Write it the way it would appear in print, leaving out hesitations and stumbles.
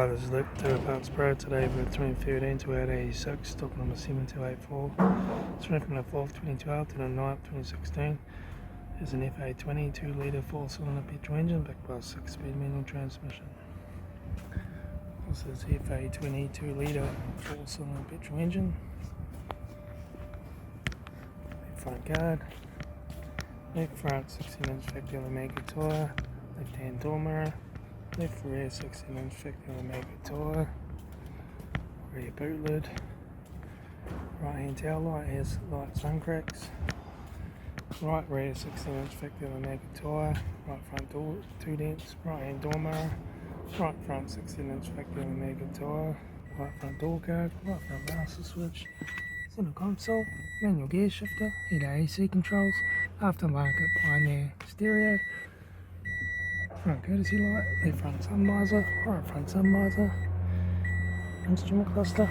This is Luke, Tyre Parts Pro. Today for 2013 Toyota 86, stock number 7284. It's running from the 4th 2012 to the 9th 2016. It's an FA20 2-litre 4-cylinder petrol engine backed by a 6-speed manual transmission. This is FA20 2-litre 4-cylinder petrol engine. Left front guard, left front 16-inch factory Aftermarket tyre, left hand door mirror, left rear 16-inch factory Aftermarket tyre, rear boot lid, right hand tail light has light sun cracks, right rear 16-inch factory Aftermarket tyre, right front door 2 dents, right hand door mirror, right front 16-inch factory Aftermarket tyre, right front door guard, right front master switch, center console, manual gear shifter, heater AC controls, aftermarket Pioneer stereo, front courtesy light, left front sun visor, right front sun visor, instrument cluster,